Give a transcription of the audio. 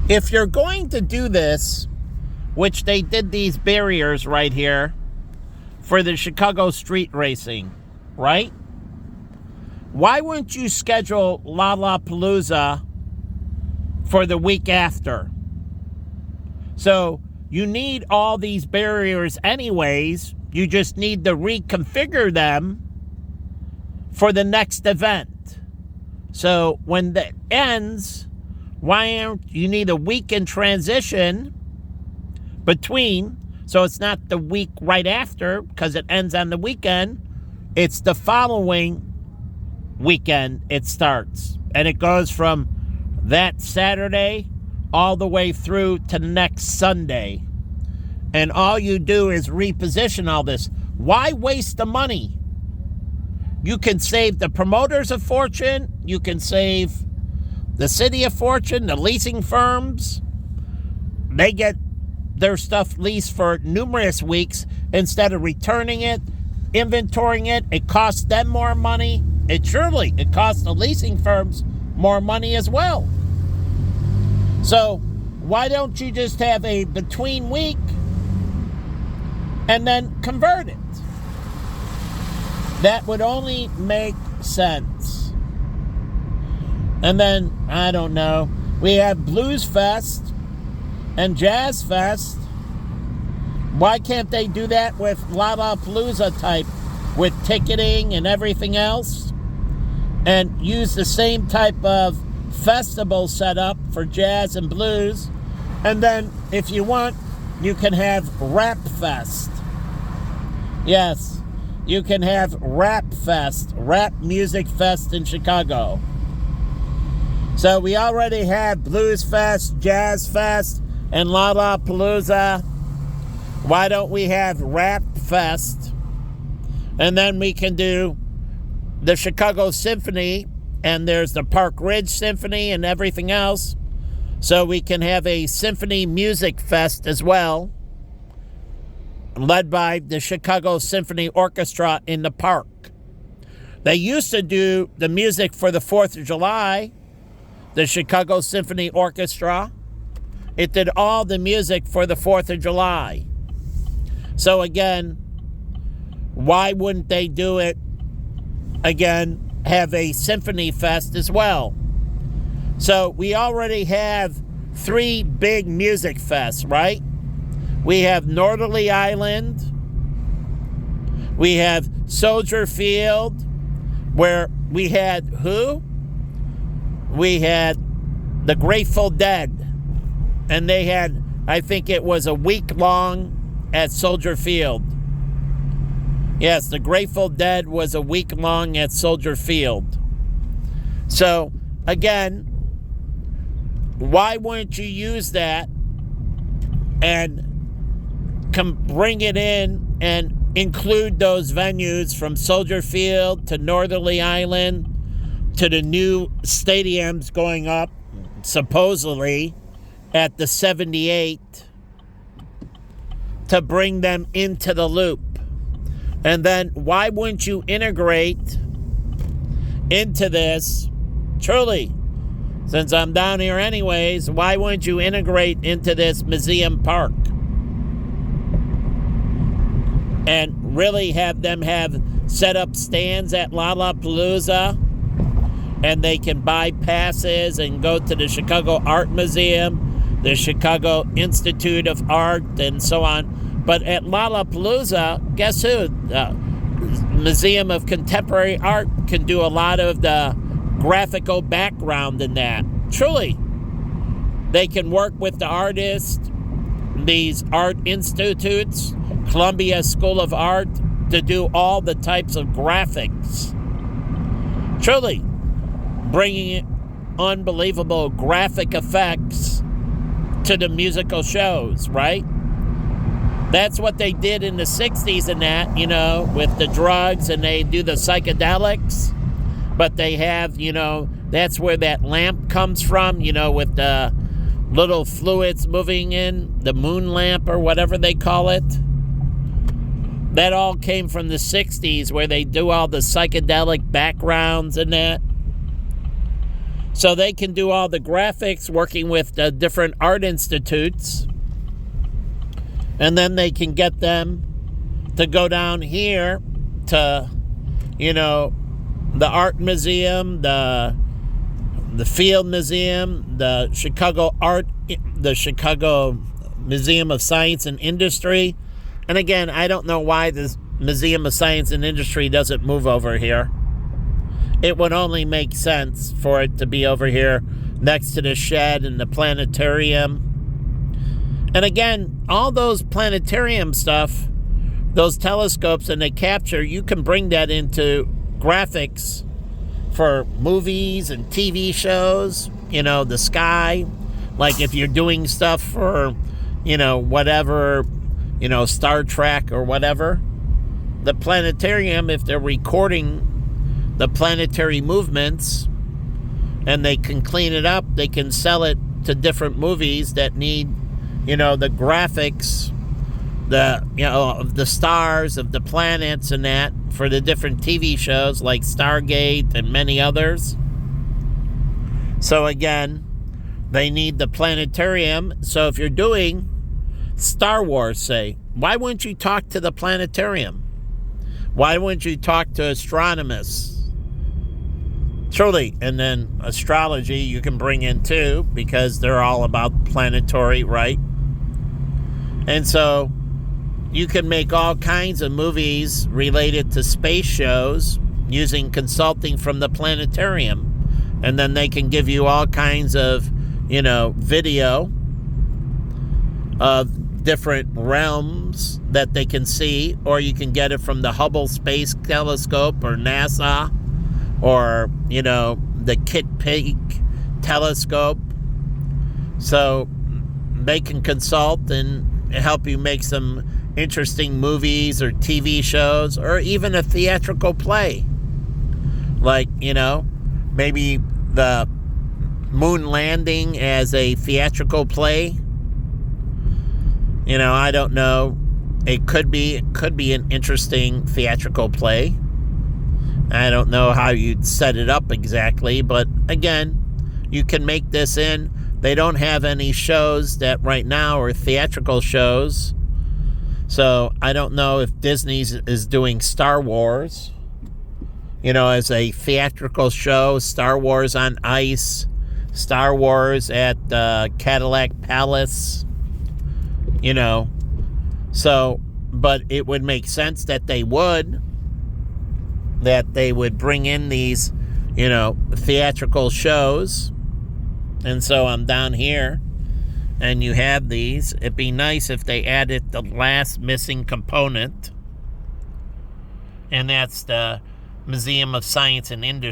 If you're going to do this, which they did these barriers right here for the Chicago street racing, right? Why wouldn't you schedule Lollapalooza for the week after? So you need all these barriers anyways. You just need to reconfigure them for the next event. So when that ends, why aren't you need a week in transition between, so it's not the week right after because it ends on the weekend. It's the following weekend it starts. And it goes from that Saturday all the way through to next Sunday. And all you do is reposition all this. Why waste the money? You can save the promoters a fortune. You can save the city a fortune, the leasing firms. They get their stuff leased for numerous weeks instead of returning it, inventorying it. It costs them more money. It costs the leasing firms more money as well. So why don't you just have a between week and then convert it? That would only make sense. And then, I don't know, we have Blues Fest and Jazz Fest. Why can't they do that with Lollapalooza type, with ticketing and everything else? And use the same type of festival setup for jazz and blues. And then, if you want, you can have Rap Fest. Yes, you can have Rap Fest, Rap Music Fest in Chicago. So we already have Blues Fest, Jazz Fest, and Lollapalooza. Why don't we have Rap Fest? And then we can do the Chicago Symphony, and there's the Park Ridge Symphony and everything else. So we can have a Symphony Music Fest as well, led by the Chicago Symphony Orchestra in the park. They used to do the music for the 4th of July, the Chicago Symphony Orchestra. It did all the music for the 4th of July. So again, why wouldn't they do it again, have a Symphony Fest as well? So we already have 3 big music fests, right? We have Northerly Island. We have Soldier Field, where we had who? We had the Grateful Dead. And they had, I think it was a week long at Soldier Field. Yes, the Grateful Dead was a week long at Soldier Field. So, again, why wouldn't you use that and bring it in and include those venues from Soldier Field to Northerly Island to the new stadiums going up, supposedly, at the 78, to bring them into the loop? And then why wouldn't you integrate into this, truly, since I'm down here anyways, why wouldn't you integrate into this museum park and really have them have set up stands at Lollapalooza, and they can buy passes and go to the Chicago Art Museum, the Chicago Institute of Art, and so on. But at Lollapalooza, guess who? The Museum of Contemporary Art can do a lot of the graphical background in that. Truly, they can work with the artists, these art institutes, Columbia School of Art, to do all the types of graphics. Truly, bringing unbelievable graphic effects to the musical shows, right? That's what they did in the 60s and that, you know, with the drugs, and they do the psychedelics. But they have, you know, that's where that lamp comes from, you know, with the little fluids moving in, the moon lamp or whatever they call it. That all came from the 60s, where they do all the psychedelic backgrounds and that. So they can do all the graphics working with the different art institutes. And then they can get them to go down here to, the Art Museum, the Field Museum, the Chicago Museum of Science and Industry. And again, I don't know why the Museum of Science and Industry doesn't move over here. It would only make sense for it to be over here next to the shed and the planetarium. And again, all those planetarium stuff, those telescopes, and they capture, you can bring that into graphics for movies and TV shows, the sky. Like if you're doing stuff for, whatever, Star Trek or whatever. The planetarium, if they're recording the planetary movements and they can clean it up, they can sell it to different movies that need, the graphics, of the stars, of the planets and that for the different TV shows like Stargate and many others. So again, they need the planetarium. So if you're doing Star Wars, say, why wouldn't you talk to the planetarium? Why wouldn't you talk to astronomers? Truly, and then astrology you can bring in too, because they're all about planetary, right? And so you can make all kinds of movies related to space shows using consulting from the planetarium. And then they can give you all kinds of, video of different realms that they can see, or you can get it from the Hubble Space Telescope or NASA, or, the Kitt Peak Telescope. So they can consult and help you make some interesting movies or TV shows, or even a theatrical play. Like, maybe the moon landing as a theatrical play. I don't know. It could be an interesting theatrical play. I don't know how you'd set it up exactly, but again, you can make this in. They don't have any shows that right now are theatrical shows. So I don't know if Disney is doing Star Wars, as a theatrical show, Star Wars on Ice, Star Wars at Cadillac Palace, So, but it would make sense that they would bring in these, theatrical shows. And so I'm down here, and you have these. It'd be nice if they added the last missing component, and that's the Museum of Science and Industry.